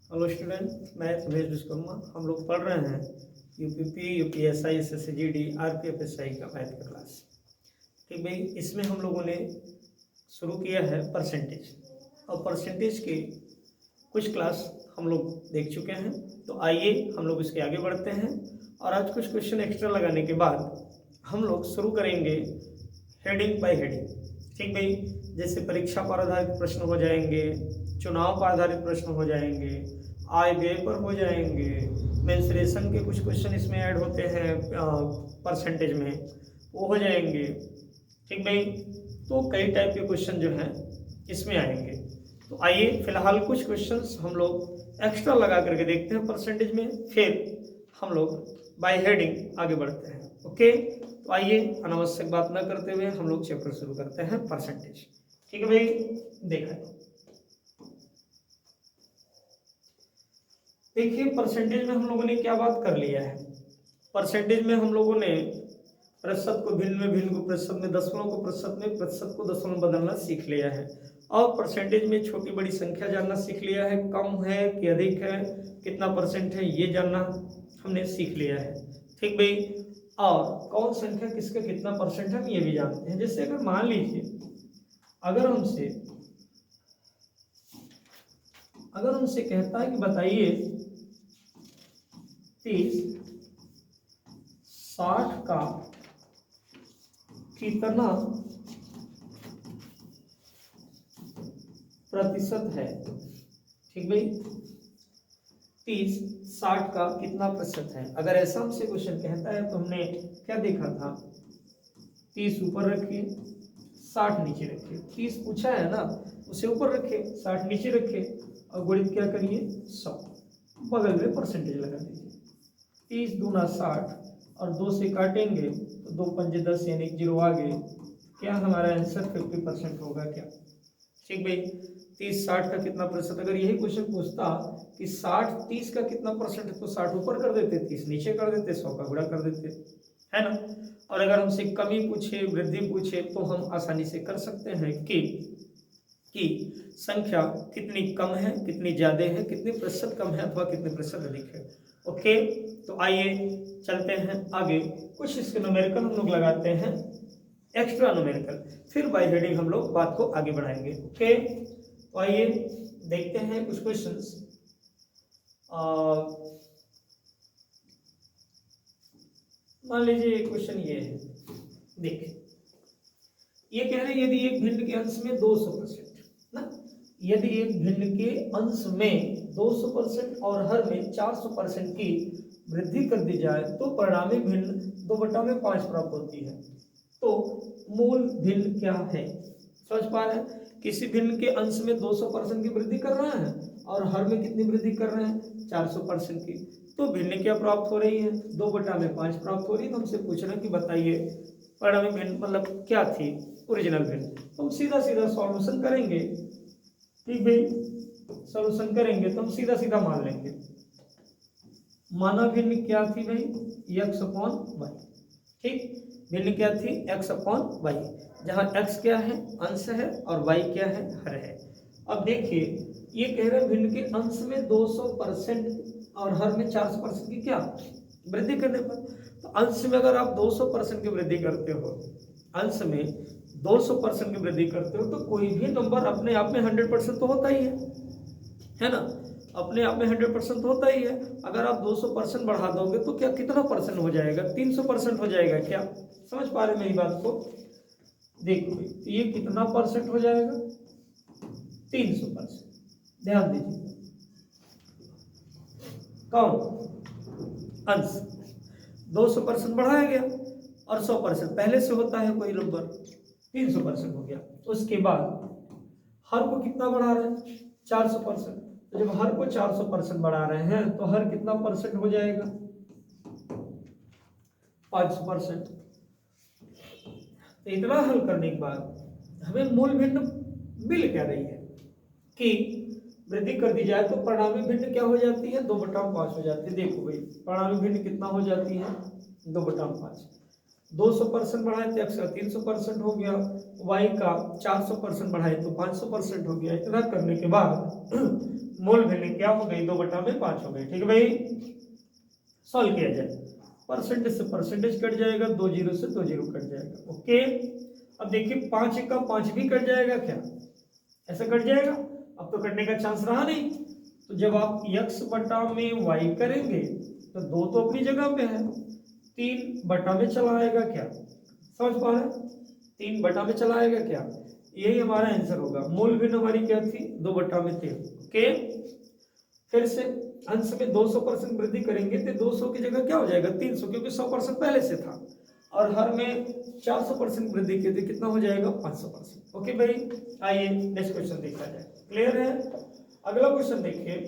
Hello student, मैं रमेश विश्वकर्मा। हम लोग पढ़ रहे हैं यूपीपी, यूपीएसआई, एसएससी, आरपीएफएसआई का मैथ का क्लास। ठीक भाई, इसमें हम लोगों ने शुरू किया है परसेंटेज, और परसेंटेज के कुछ क्लास हम लोग देख चुके हैं। तो आइए हम लोग इसके आगे बढ़ते हैं, और आज कुछ क्वेश्चन एक्स्ट्रा लगाने के बाद हम लोग शुरू करेंगे हेडिंग बाय हेडिंग। ठीक भाई, जैसे परीक्षा पर आधारित प्रश्न हो जाएंगे, चुनाव पर आधारित प्रश्न हो जाएंगे, आय व्यय पर हो जाएंगे, मेंसुरेशन के कुछ क्वेश्चन इसमें ऐड होते हैं परसेंटेज में, वो हो जाएंगे। ठीक भाई, तो कई टाइप के क्वेश्चन जो हैं इसमें आएंगे। तो आइए फिलहाल कुछ क्वेश्चंस हम लोग एक्स्ट्रा लगा करके देखते हैं परसेंटेज में, फिर हम लोग बाय हेडिंग आगे बढ़ते हैं। ओके, तो आइए अनावश्यक बात न करते हुए हम लोग चैप्टर शुरू करते हैं परसेंटेज। ठीक है भाई, देखा देखिए परसेंटेज में हम लोगों ने क्या बात कर लिया है। परसेंटेज में हम लोगों ने प्रतिशत को भिन्न में, भिन्न को प्रतिशत में, दशमलव को प्रतिशत में, प्रतिशत को दशमलव में बदलना सीख लिया है। और परसेंटेज में छोटी बड़ी संख्या जानना सीख लिया है, कम है कि अधिक है, कितना परसेंट है ये जानना हमने सीख लिया है। ठीक भाई, और कौन संख्या किसका कितना परसेंट है हम ये भी जानते हैं। जैसे अगर मान लीजिए अगर हमसे कहता है कि बताइए 30-60 का कितना प्रतिशत है। ठीक भाई, 30-60 का कितना प्रतिशत है। अगर ऐसा हमसे क्वेश्चन कहता है तो हमने क्या देखा था, 30 ऊपर रखिए, 60 नीचे रखिए। 30 पूछा है ना, उसे ऊपर रखे, 60 नीचे रखे, और गुणित क्या करिए 100, बगल में परसेंटेज लगा दीजिए। 30 दूना 60, और 2 से काटेंगे तो 2 पंजे 10 यानी 0 आगे। क्या हमारा आंसर 50% होगा क्या। ठीक भाई, 30-60 का कितना प्रतिशत, अगर यही क्वेश्चन पूछता कि 60-30 का कितना परसेंट है तो 60 ऊपर कर देते, 30 नीचे कर देते, 100 का गुणा कर देते, है ना। और अगर हमसे कमी पूछे, वृद्धि पूछे, तो हम आसानी से कर सकते हैं कि संख्या कितनी कम है, कितनी ज्यादा है, कितनी प्रतिशत कम है अथवा कितने प्रतिशत अधिक है। ओके, तो आइए चलते हैं आगे। कुछ इसके न्यूमेरिकल हम लोग लगाते हैं, एक्स्ट्रा न्यूमेरिकल, फिर बाय हेडिंग हम लोग बात को आगे बढ़ाएंगे। ओके, तो आइए देखते हैं कुछ क्वेश्चंस। मान लीजिए क्वेश्चन ये है, देखिए ये कह रहे हैं यदि एक भिन्न के अंश में 200% ना, यदि एक भिन्न के अंश में 200% और हर में 400% की वृद्धि कर दी जाए तो परिणामी भिन्न 2/5 प्राप्त होती है। तो मूल भिन्न क्या है, समझ पा रहे हैं। किसी भिन्न के अंश में 200% की वृद्धि कर रहे हैं और हर में कितनी वृद्धि कर रहे हैं, 400% की। तो भिन्न क्या प्राप्त हो रही है, 2/5 प्राप्त हो रही है। तो हमसे पूछ रहे हैं कि बताइए परिणामी भिन्न मतलब क्या थी, ओरिजिनल भिन्न। तो हम सीधा सीधा सॉल्यूशन करेंगे। ठीक भाई, सॉल्यूशन करेंगे तो हम सीधा सीधा मान लेंगे, माना भिन्न क्या थी भाई, x/y। ठीक, भिन्न क्या थी, x/y, जहां x क्या है, अंश है, और y क्या है, हर है। अब देखिए ये कह रहे हैं भिन्न के अंश में 200% और हर में 400% की क्या वृद्धि करने पर। तो अंश में अगर आप 200% की वृद्धि करते हो, अंश में 200% की वृद्धि करते हो, तो कोई भी नंबर अपने आप में 100% तो होता ही है ना, अपने आप में 100% होता ही है। अगर आप 200% बढ़ा दोगे तो क्या कितना परसेंट हो जाएगा, 300% हो जाएगा। क्या समझ पा रहे मेरी बात को। देखो भाई, ये कितना परसेंट हो जाएगा, 300%। ध्यान दीजिए, कौन, अंश 200% बढ़ाया गया, और 100% पहले से होता है कोई नंबर, 300% हो गया। उसके बाद हर को कितना बढ़ा रहे हैं, 400%। तो जब हर को 400% बढ़ा रहे हैं तो हर कितना परसेंट हो जाएगा, 5%। तो इतना हल करने के बाद हमें मूल भिन्न मिल क्या रही है कि वृद्धि कर दी जाए तो परिणामी भिन्न क्या हो जाती है, 2/5 हो जाती है। देखो भाई परिणामी भिन्न कितना हो जाती है, 2/5। 200% बढ़ाए तो x का 300% हो गया, y का 400% बढ़ाए तो 500% हो गया। इतना करने के बाद मूल वैल्यू क्या हो गई, 2/5 हो गई। ठीक है भाई, सॉल्व किया जाए, परसेंटेज से परसेंटेज कट जाएगा, 2 जीरो से 2 जीरो कट जाएगा। ओके, अब देखिए 5 का 5 भी कट जाएगा क्या, ऐसा कट जाएगा, अब तो कटने का चांस रहा नहीं। तो जब आप x बटा में y करेंगे तो 2 तो अपनी जगह पे है, 3 बटा में चला आएगा क्या, समझ पा रहे हैं, 3 बटा में चला आएगा क्या, यही हमारा आंसर होगा। मूल भिन्न हमारी क्या थी, 2/3। ओके, फिर से अंश में 200% वृद्धि करेंगे तो 200 की जगह क्या हो जाएगा 300, क्योंकि 100% पहले से था, और हर में 400% वृद्धि की तो कितना हो जाएगा 500%। ओके भाई, आइए नेक्स्ट क्वेश्चन देखा जाए। क्लियर है, अगला क्वेश्चन देखिए।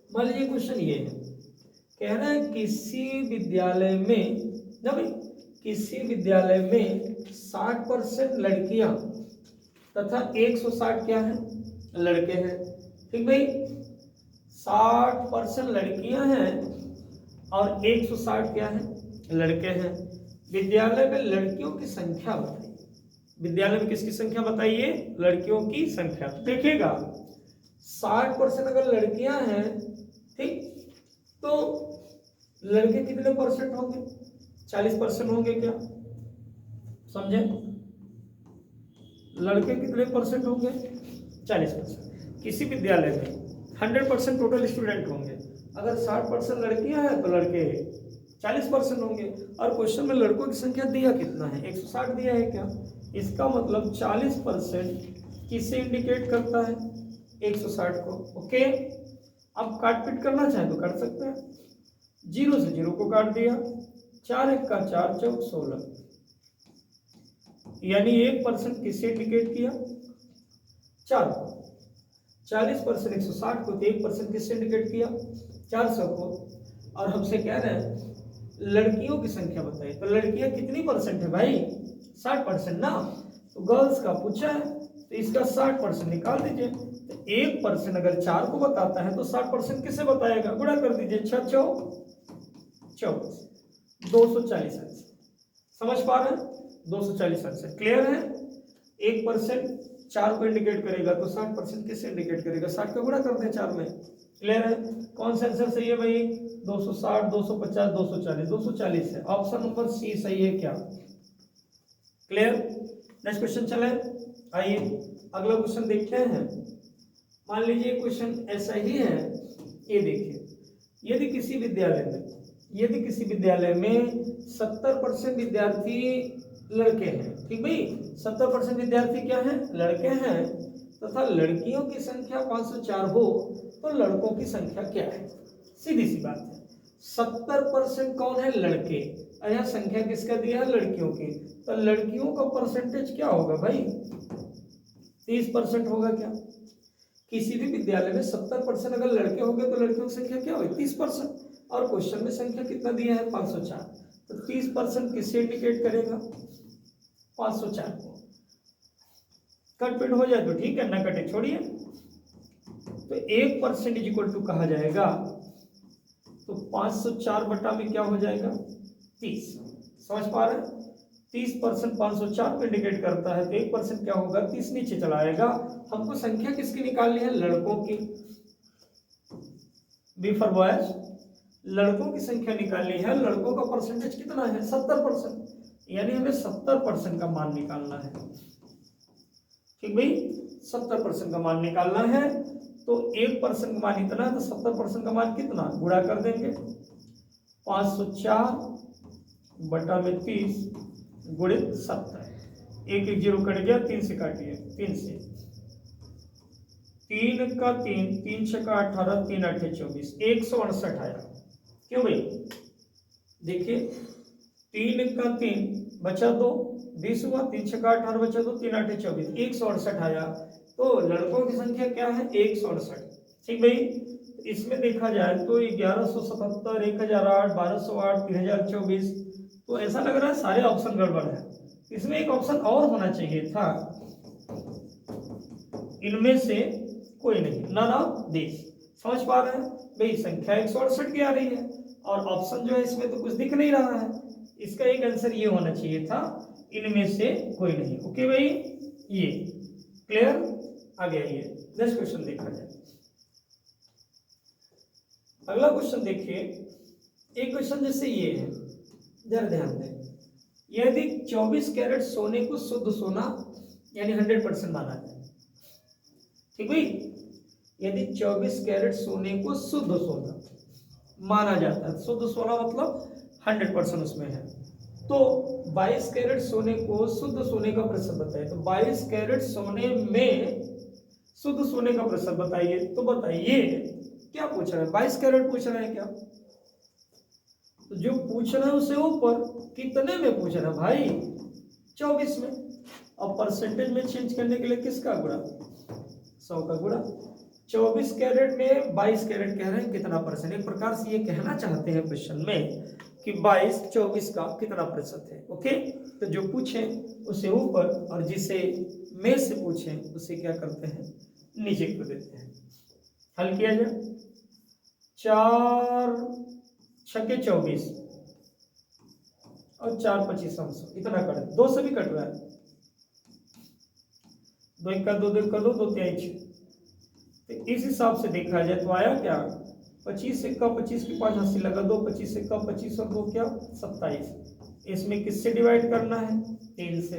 मान लीजिए क्वेश्चन ये है, कह रहा है किसी विद्यालय में ना भाई, किसी विद्यालय में 60% लड़कियां तथा 160 क्या है, लड़के हैं। ठीक भाई, 60% लड़कियां हैं और 160 क्या है, लड़के हैं। विद्यालय में लड़कियों की संख्या बताइए, विद्यालय में किसकी संख्या बताइए, लड़कियों की संख्या। देखिएगा 60% अगर लड़कियां हैं, ठीक, तो लड़के कितने परसेंट होंगे, 40% होंगे क्या, समझे, लड़के कितने परसेंट होंगे, 40%। किसी विद्यालय में 100% टोटल स्टूडेंट होंगे, अगर 60% लड़कियां हैं तो लड़के 40% होंगे। और क्वेश्चन में लड़कों की संख्या दिया कितना है, 160 दिया है क्या, इसका मतलब 40% किसे इंडिकेट करता है, 160 को। ओके, अब काट पीट करना चाहे तो कर सकते हैं, 0 से 0 को काट दिया, 4 1 का 4 चौक 16, यानी 1% किसे इंडिकेट किया, 4 को। 40% 160 को, तो 1% किससे इंडिकेट किया, 400 को। और हमसे कह रहे हैं लड़कियों की संख्या बताइए, तो लड़कियां कितनी परसेंट है भाई, 60% ना, तो गर्ल्स का पूछा है तो इसका 60% निकाल दीजिए। तो 1% अगर 4 को बताता है तो 60% किसे बताएगा, गुणा कर दीजिए, 6 चौक 24, 240 आंसर। समझ पा रहे हैं, 240 आंसर। क्लियर है, 1% 4 को इंडिकेट करेगा तो 60% किससे इंडिकेट करेगा, 60 का गुणा कर दें 4 में। क्लियर है, कौन सा आंसर सही है भाई, 260 250 240, 240 है, ऑप्शन नंबर सी सही है क्या। क्लियर, नेक्स्ट क्वेश्चन चले, आइए अगला क्वेश्चन देखते हैं। मान लीजिए क्वेश्चन ऐसा ही है, ये देखिए, यदि किसी विद्यालय में 70% विद्यार्थी लड़के हैं, ठीक भाई, 70% विद्यार्थी क्या है, लड़के हैं, तथा लड़कियों की संख्या 504 हो तो लड़कों की संख्या क्या है, सीधी सी बात है। 70% कौन है, लड़के, और यहाँ संख्या किसका दिया है, लड़कियों की, तो लड़कियों का परसेंटेज क्या होगा भाई, 30% होगा क्या। किसी भी विद्यालय में 70% अगर लड़के होंगे तो लड़कियों की संख्या क्या होगी, 30%, और क्वेश्चन में संख्या कितना दिया है, 504, तो 30% किससे इंडिकेट करेगा, 504 को। कट पिट हो जाए तो ठीक है, ना कटे छोड़िए। तो 1% इज इक्वल टू कहा जाएगा, तो 504 बटा में क्या हो जाएगा, 30। समझ पा रहे हैं, 30% 504 को इंडिकेट करता है, तो 1% क्या होगा, 30 नीचे चला आएगा। हमको संख्या किसकी निकालनी है, लड़कों की, बी फॉर बॉयज, लड़कों की संख्या निकालनी है। लड़कों का परसेंटेज कितना है, 70%, यानी हमें 70% का मान निकालना है। ठीक भाई, 70% का मान निकालना है, तो 1% का मान इतना है, तो 70% का मान कितना, गुणा कर देंगे, 504 बटा में 30 गुणित 70, 1 1 0 कट गया, 3 से काटिए, 3 से 3 का 3, 3 छक्का 18, 3 8 24, 168 आया। क्यों भाई, देखिए 3 का 3 बचा 2, 20 हुआ, 3 छक्का 18 बचा 2, 3 8 24, 168 आया। तो लड़कों की संख्या क्या है, 168। ठीक भाई, इसमें देखा जाए तो 1177, 1008, 1208, 3024, तो ऐसा लग रहा है सारे ऑप्शन गड़बड़ है। इसमें एक ऑप्शन और होना चाहिए था, इनमें से कोई नहीं, नन ऑफ दिस। समझ पा रहे हैं भाई, संख्या 168 की आ रही है और ऑप्शन जो है इसमें तो कुछ दिख नहीं रहा है, इसका एक आंसर ये होना चाहिए था, इनमें से कोई नहीं। ओके भाई, ये क्लियर। आगे आइए, नेक्स्ट क्वेश्चन देखा जाए। अगला क्वेश्चन देखिए, एक क्वेश्चन जैसे ये है, जरा ध्यान दें। यदि 24 कैरेट सोने को शुद्ध सोना यानी 100% माना जाए, ठीक भाई, यदि 24 कैरेट सोने को शुद्ध सोना माना जाता है, शुद्ध सोना मतलब 100% उसमें है, तो 22 कैरेट सोने को शुद्ध सोने का प्रतिशत बताइए। तो 22 कैरेट सोने में शुद्ध सोने का प्रतिशत बताइए। तो बताइए क्या पूछ रहा है, 22 कैरेट पूछ रहा है क्या? तो जो पूछ रहा है उसे ऊपर कितने में पूछ रहा है भाई? 24 में। अब परसेंटेज में चेंज करने के लिए किसका गुणा? 100 का गुणा। 24 कैरेट में 22 कैरेट कह रहे हैं, कितना परसेंट? एक प्रकार से ये कहना चाहते हैं क्वेश्चन में कि 22 24 का कितना प्रतिशत है। ओके, तो जो पूछे उसे ऊपर और जिसे में से पूछे उसे क्या करते हैं, नीचे कर देते हैं। हल किया जाए, 4 छक्के 24 और 4 25 500, इतना कट, 2 से भी कट रहा है, 2 1 का 2 2 का 2 2 3 6। तो इस हिसाब से देखा जाए तो आया क्या, 25 1 का 25 की 5 80 लगा, 2 25 1 का 25 और 2 क्या 27। इसमें किससे डिवाइड करना है? 3 से।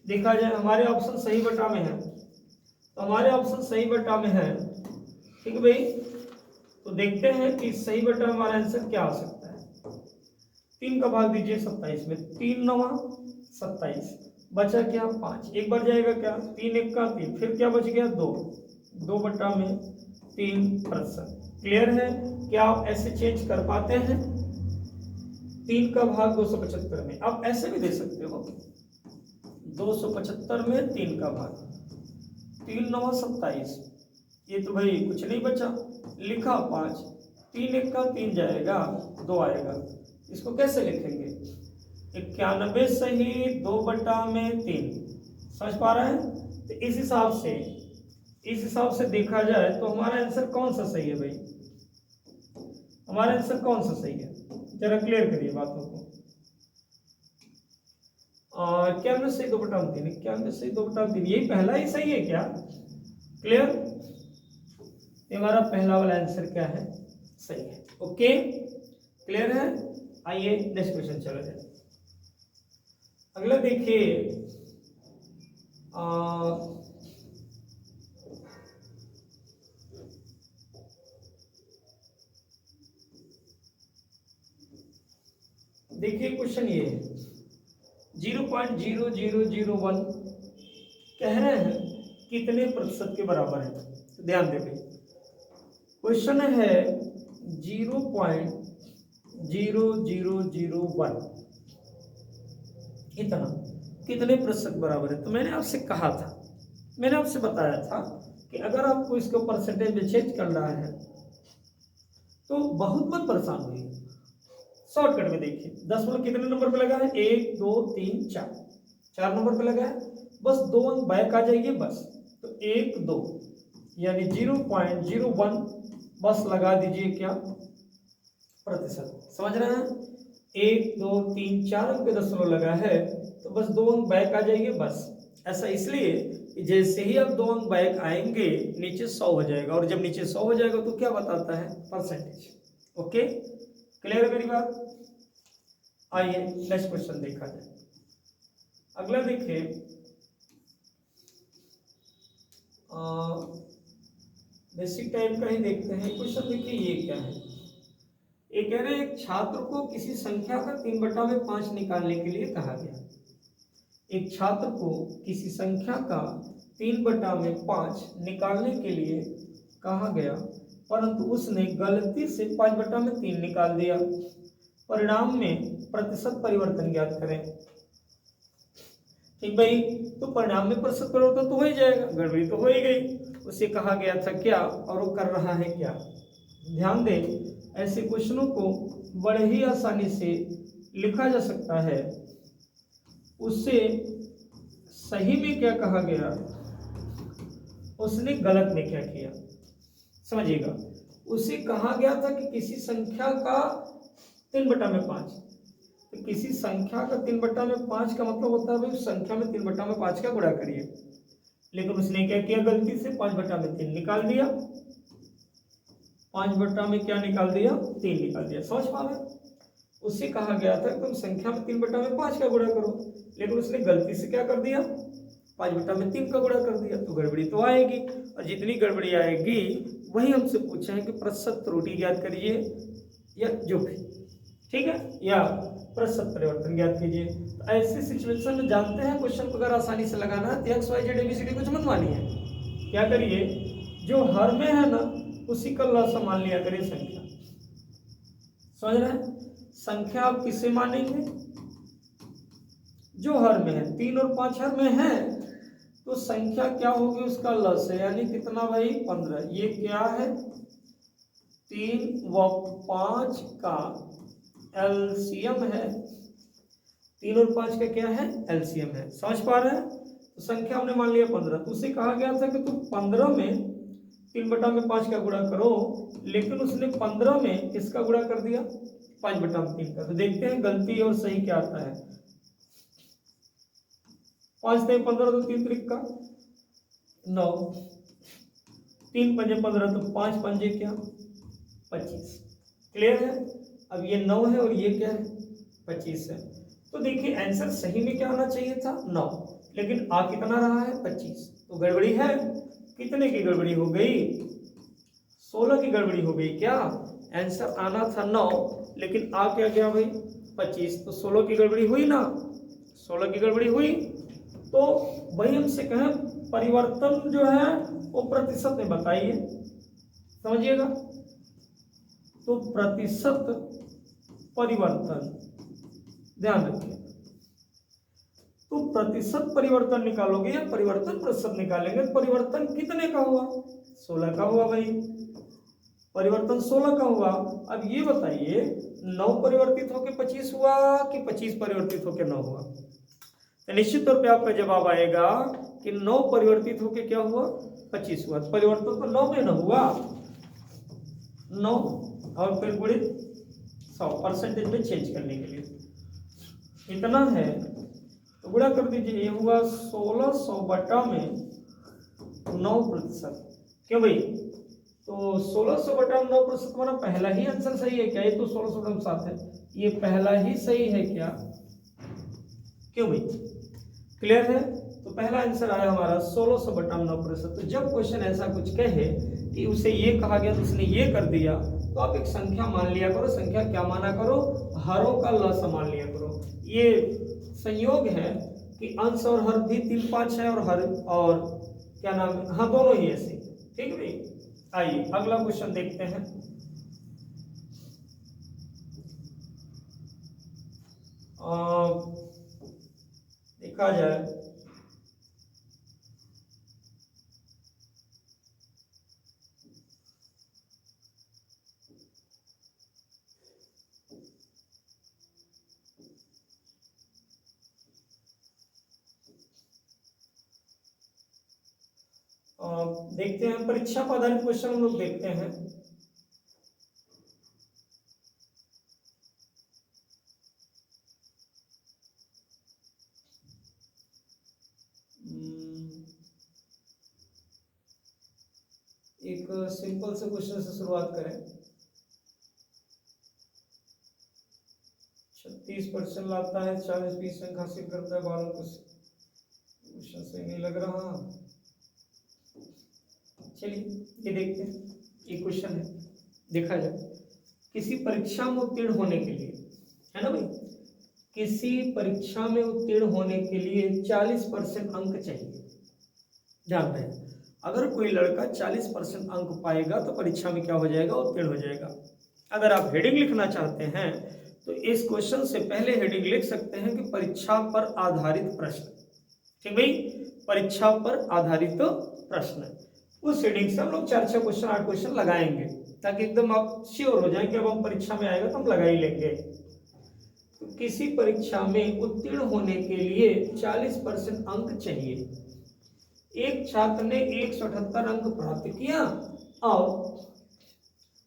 देखा जाए हमारे ऑप्शन सही बटा में है, तो हमारे ऑप्शन सही बटा में है, ठीक है भाई। तो देखते हैं कि सही बटा में हमारा आंसर क्या आ सकता है। 3 का भाग दीजिए 27 में, 3 9 27, बचा क्या 5, एक बार जाएगा क्या, 3 1 का 3, फिर क्या बच गया 2, 2 बटा में 3%। क्लियर है? क्या आप ऐसे चेंज कर पाते हैं? 3 का भाग 275 में, आप ऐसे भी दे सकते हो, 275 में 3 का भाग, 3 9 27, ये तो भाई कुछ नहीं बचा, लिखा 5, 3 1 का 3 जाएगा, 2 आएगा। इसको कैसे लिखेंगे, 91 सही 2 बटा में 3। समझ पा रहे हैं? तो इस हिसाब से देखा जाए तो हमारा आंसर कौन सा सही है भाई? हमारा आंसर कौन सा सही है, जरा क्लियर करिए बातों को। 91 सही 2 बटा 3, 91 सही 2 बटा 3, यही पहला ही सही है क्या? क्लियर? हमारा पहला वाला आंसर क्या है, सही है। ओके, क्लियर है? आइए नेक्स्ट क्वेश्चन चला जाए। अगला देखिए, देखिए क्वेश्चन ये है, 0.0001 कह रहे हैं कितने प्रतिशत के बराबर है। तो ध्यान दें, क्वेश्चन है 0.0001 इतना कितने प्रतिशत बराबर है। तो मैंने आपसे कहा था, मैंने आपसे बताया था कि अगर आपको इसको परसेंटेज में चेंज करना है तो बहुत मत परेशान होइए, शॉर्टकट में देखिए। 10 कितने नंबर पे लगा है, 1 2 3 4, 4 नंबर पे लगा है, बस 2 अंक बैक आ जाइए बस। तो 1 2 यानी 0.01 बस लगा दीजिए क्या, प्रतिशत। समझ रहे हैं? 1 2 3 4 अंक पे दशमलव लगा है, तो बस 2 अंक बैक आ जाइए बस। ऐसा इसलिए कि जैसे ही आप 2 अंक बैक आएंगे नीचे 100 हो जाएगा, और जब नीचे 100 हो जाएगा तो क्या बताता है, परसेंटेज। ओके, क्लियर है मेरी बात? आइए नेक्स्ट क्वेश्चन देखा जाए। अगला देखिए, बेसिक टाइप का ही देखते हैं क्वेश्चन। देखिए ये क्या है, ये कह रहे हैं एक छात्र को किसी संख्या का 3/5 निकालने के लिए कहा गया। एक छात्र को किसी संख्या का 3/5 निकालने के लिए कहा गया, परंतु उसने गलती से 5/3 निकाल दिया। परिणाम में प्रतिशत परिवर्तन ज्ञात करें। ठीक भाई, तो परिणाम में प्रतिशत परिवर्तन तो हो ही जाएगा, गड़बड़ी तो हो ही गई। उसे कहा गया था क्या और वो कर रहा है क्या। ध्यान दें, ऐसे क्वेश्चनों को बड़े ही आसानी से लिखा जा सकता है। उससे सही में क्या कहा गया, उसने गलत में क्या किया, समझिएगा। उसे कहा गया था कि किसी संख्या का 3/5, तो किसी संख्या का 3/5 का मतलब होता है भाई उस संख्या में 3/5 का गुणा करिए, लेकिन उसने क्या किया गलती से 5/3 निकाल दिया, 5 में क्या निकाल दिया 3 निकाल दिया। समझ पा रहे? उससे कहा गया था कि तुम संख्या में 3/5 का गुणा करो, लेकिन उसने गलती से क्या कर दिया 5/3 का गुणा कर दिया, तो गड़बड़ी तो आएगी, और जितनी गड़बड़ी आएगी वही हमसे पूछा है कि प्रतिशत त्रुटि ज्ञात करिए या जो भी, ठीक है, या प्रतिशत परिवर्तन ज्ञात कीजिए। तो ऐसी सिचुएशन में जानते हैं क्वेश्चन को अगर आसानी से लगाना है तो एक्स वाई जेड एबीसीडी कुछ मनवानी है, क्या करिए जो हर में है ना उसी का लसा मान लिया करिए संख्या। समझ रहे हैं? संख्या आप किसे मानेंगे जो हर में है, 3 और 5 हर में है, तो संख्या क्या होगी उसका लस है, यानी कितना भाई 15। ये क्या है 3 व 5 का एलसीएम है, 3 और 5 का क्या है एलसीएम है। समझ पा रहे हैं? तो संख्या हमने मान लिया 15, तो उसे कहा गया था कि तुम 15 में 3/5 का गुणा करो, लेकिन उसने 15 में किसका गुणा कर दिया 5/3 का। तो देखते हैं गलती और सही क्या आता है। 5 × 15 तो 3 त्रिक का 9, 3 पंजे 15 तो 5 पंजे क्या 25। क्लियर है? अब ये 9 है और ये क्या है 25 है। तो देखिए आंसर सही में क्या आना चाहिए था 9, लेकिन आ कितना रहा है 25, तो गड़बड़ी है। कितने की गड़बड़ी हो गई 16 की गड़बड़ी हो गई। क्या आंसर आना था 9, लेकिन आ क्या गया भाई 25, तो 16 की गड़बड़ी हुई ना, 16 की गड़बड़ी हुई। तो वही हमसे कहें परिवर्तन जो है वो प्रतिशत में बताइए, समझिएगा। तो प्रतिशत परिवर्तन ध्यान रखिए, तो प्रतिशत परिवर्तन निकालोगे या परिवर्तन प्रतिशत निकालेंगे, परिवर्तन कितने का हुआ 16 का हुआ भाई, परिवर्तन 16 का हुआ। अब ये बताइए 9 परिवर्तित होकर 25 हुआ कि 25 परिवर्तित होकर 9 हुआ। तो निश्चित तौर पे आपका जवाब आएगा कि 9 परिवर्तित होकर क्या हुआ 25 हुआ। परिवर्तन तो 9 में न हुआ, 9 और फिर गुणित 100 परसेंटेज में चेंज करने के लिए इतना है, तो गुणा कर दीजिए। ये हुआ 1600 बटा में 9%। क्यों भाई? तो 1600 बटा 9% हमारा पहला ही आंसर सही है क्या? ये तो 1600 बटा 7 है, ये पहला ही सही है क्या? क्यों भाई? क्लियर है? तो पहला आंसर आया हमारा 1600 बटा 9%। तो जब क्वेश्चन ऐसा कुछ कहे कि उसे ये कहा गया तो उसने ये कर दिया, तो आप एक संख्या मान लिया करो। संख्या क्या माना करो? हरों का लसा मान लिया करो। ये संयोग है कि अंश और हर भी 3 5 है, और हर और क्या नाम है, हाँ दोनों ही ऐसे। ठीक है भाई, आइए अगला क्वेश्चन देखते हैं। देखा जाए देखते हैं परीक्षा पर आधारित क्वेश्चन हम लोग देखते हैं। एक सिंपल से क्वेश्चन से शुरुआत करें। 36% लाता है, 40-20 अंक हासिल करता है, 12 क्वेश्चन सही नहीं लग रहा। चलिए ये देखते हैं, ये क्वेश्चन है, देखा जाए। किसी परीक्षा में उत्तीर्ण होने के लिए, है ना भाई, किसी परीक्षा में उत्तीर्ण होने के लिए 40% अंक चाहिए। ध्यान रहे, अगर कोई लड़का 40% अंक पाएगा तो परीक्षा में क्या हो जाएगा, उत्तीर्ण हो जाएगा। अगर आप हेडिंग लिखना चाहते हैं तो इस क्वेश्चन से पहले हेडिंग लिख सकते हैं कि परीक्षा पर आधारित प्रश्न। ठीक भाई, परीक्षा पर आधारित प्रश्न। उस हेडिंग से हम लोग 4-6 क्वेश्चन 8 क्वेश्चन लगाएंगे, ताकि एकदम आप श्योर हो जाएं कि अब हम परीक्षा में आएगा तो हम लगा ही लेंगे। तो किसी परीक्षा में उत्तीर्ण होने के लिए 40% अंक चाहिए। एक छात्र ने 178 अंक प्राप्त किया और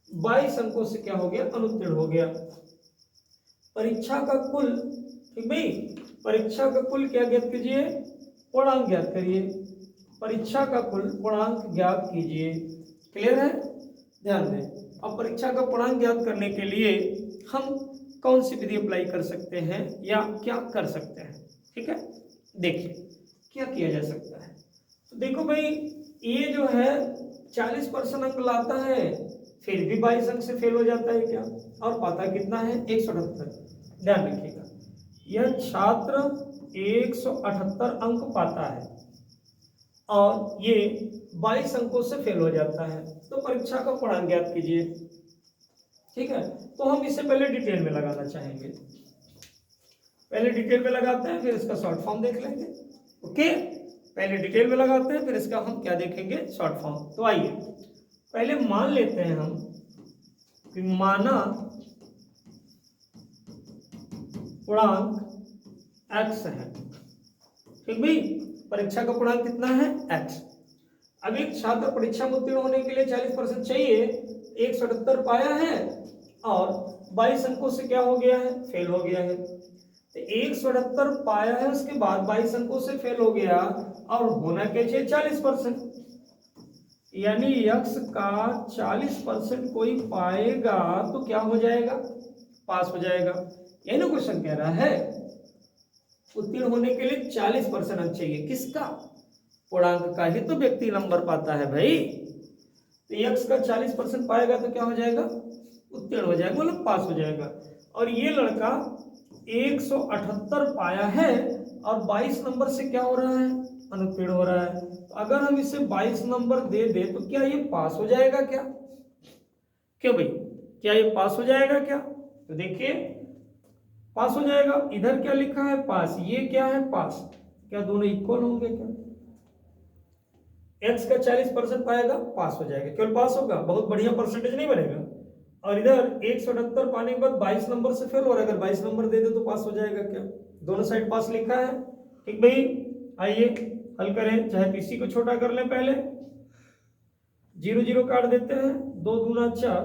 22 अंकों से क्या हो गया, अनुत्तीर्ण हो गया। परीक्षा का कुल, ठीक भाई, परीक्षा का कुल क्या ज्ञात कीजिए, पूर्णांक ज्ञात करिए, परीक्षा का कुल पूर्णांक ज्ञात कीजिए। क्लियर है, ध्यान दें। अब परीक्षा का पूर्णांक ज्ञात करने के लिए हम कौन सी विधि अप्लाई कर सकते हैं या क्या कर सकते हैं, ठीक है। देखिए क्या किया जा सकता है। तो देखो भाई, ये जो है 40% अंक लाता है, फिर भी 22 अंक से फेल हो जाता है क्या, और पाता कितना है 178। ध्यान रखिएगा, यह छात्र 178 अंक पाता है और ये 22 अंकों से फेल हो जाता है, तो परीक्षा का पूर्णांक ज्ञात कीजिए। ठीक है, तो हम इसे पहले डिटेल में लगाना चाहेंगे, पहले डिटेल में लगाते हैं, फिर इसका शॉर्ट फॉर्म देख लेंगे। ओके, पहले डिटेल में लगाते हैं, फिर इसका हम क्या देखेंगे, शॉर्ट फॉर्म। तो आइए पहले मान लेते हैं हम कि माना पूर्णांक x है, ठीक भाई, परीक्षा का पूर्णांक कितना है x। अब एक छात्र परीक्षा में उत्तीर्ण होने के लिए 40% चाहिए, 178 पाया है और 22 अंकों से क्या हो गया है, फेल हो गया है। तो 178 पाया है, उसके बाद 22 अंकों से फेल हो गया, और होना क्या चाहिए 40%, यानी x का 40% कोई पाएगा तो क्या हो जाएगा, पास हो जाएगा। यही ना क्वेश्चन कह रहा है, उत्तीर्ण होने के लिए 40% अंक चाहिए, किसका, पूर्णांक का ही तो व्यक्ति नंबर पाता है भाई। तो x का 40% पाएगा तो क्या हो जाएगा, उत्तीर्ण हो जाएगा, मतलब पास हो जाएगा। और ये लड़का 178 पाया है और 22 नंबर से क्या हो रहा है, अनुत्तीर्ण हो रहा है। तो अगर हम इसे 22 नंबर दे दे तो क्या ये पास हो जाएगा क्या, क्यों भाई, क्या ये पास हो जाएगा क्या। तो देखिए पास हो जाएगा, इधर क्या लिखा है पास, ये क्या है पास, क्या दोनों इक्वल होंगे क्या, x का 40% पाएगा पास हो जाएगा, केवल पास होगा, बहुत बढ़िया परसेंटेज नहीं बनेगा। और इधर 178 पाने के बाद 22 नंबर से फेल हो रहा है, अगर 22 नंबर दे दे तो पास हो जाएगा क्या, दोनों साइड पास लिखा है। ठीक भाई, आइए हल करें, चाहे पीसी को छोटा कर लें, पहले 0 0 काट देते हैं, 2 दूना 4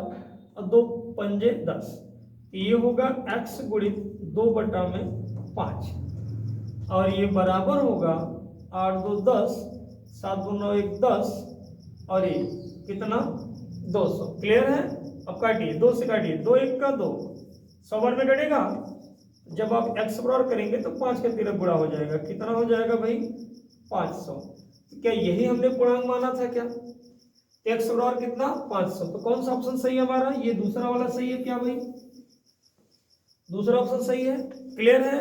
और 2 पंजे 10, ये होगा x गुणित 2/5, और ये बराबर होगा 8 2 10, 7 2 9 1 10, और ये कितना 200। क्लियर है, अब काटिए, 2 से काटिए, 2 1 का 2, 100 बार में कटेगा। जब आप x बराबर करेंगे तो 5 का तिरक गुणा हो जाएगा, कितना हो जाएगा भाई 500। क्या यही हमने पूर्णांक माना था क्या, x बराबर कितना 500, तो कौन सा ऑप्शन सही है हमारा, ये दूसरा वाला सही है क्या भाई, दूसरा ऑप्शन सही है। क्लियर है,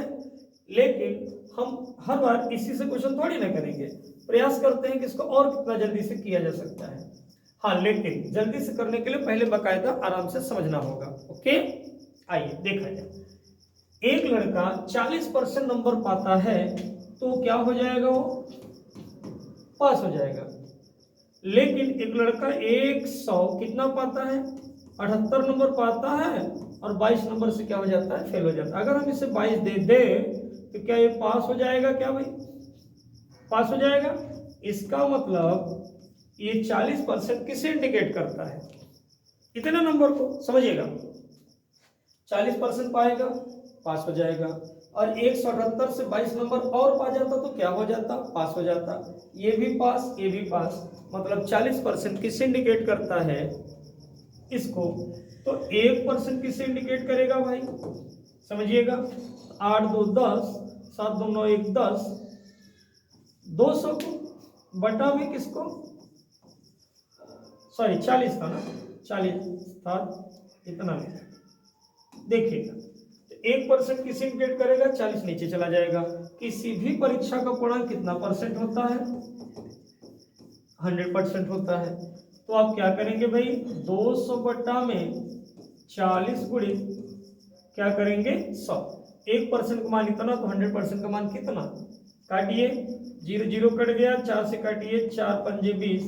लेकिन हम हर बार इसी से क्वेश्चन थोड़ी ना करेंगे, प्रयास करते हैं कि इसको और कितना जल्दी से किया जा सकता है। हाँ, लेकिन जल्दी से करने के लिए पहले बाकायदा आराम से समझना होगा। ओके, आइए देखा जाए, एक लड़का 40% नंबर पाता है तो क्या हो जाएगा, वो पास हो जाएगा। लेकिन एक लड़का 100 कितना पाता है, 78 नंबर पाता है और 22 नंबर से क्या हो जाता है, फेल हो जाता है। अगर हम इसे 22 दे दे तो क्या ये पास हो जाएगा क्या भाई, पास हो जाएगा। इसका मतलब ये 40% किसे इंडिकेट करता है, इतने नंबर को, समझिएगा 40% पाएगा पास हो जाएगा, और 178 से 22 नंबर और पा जाता तो क्या हो जाता, पास हो जाता। ये भी पास, ये भी पास, मतलब 40% किसे इंडिकेट करता है, इसको। तो 1% किसे इंडिकेट करेगा भाई, समझिएगा, 8 2 10, 7 2 9 1 10, 200 को बटा में किसको, सॉरी 40 था ना, 40 था, इतना में देखिएगा। 1% किसे इंडिकेट करेगा, 40 नीचे चला जाएगा। किसी भी परीक्षा का पूर्णांक कितना परसेंट होता है, 100% होता है। तो आप क्या करेंगे भाई, 200 बटा में 40 गुणित क्या करेंगे 100, 1% का मान इतना तो 100% का मान कितना, काटिए, 0 0 कट गया, 4 से काटिए, 4 पंजे 20,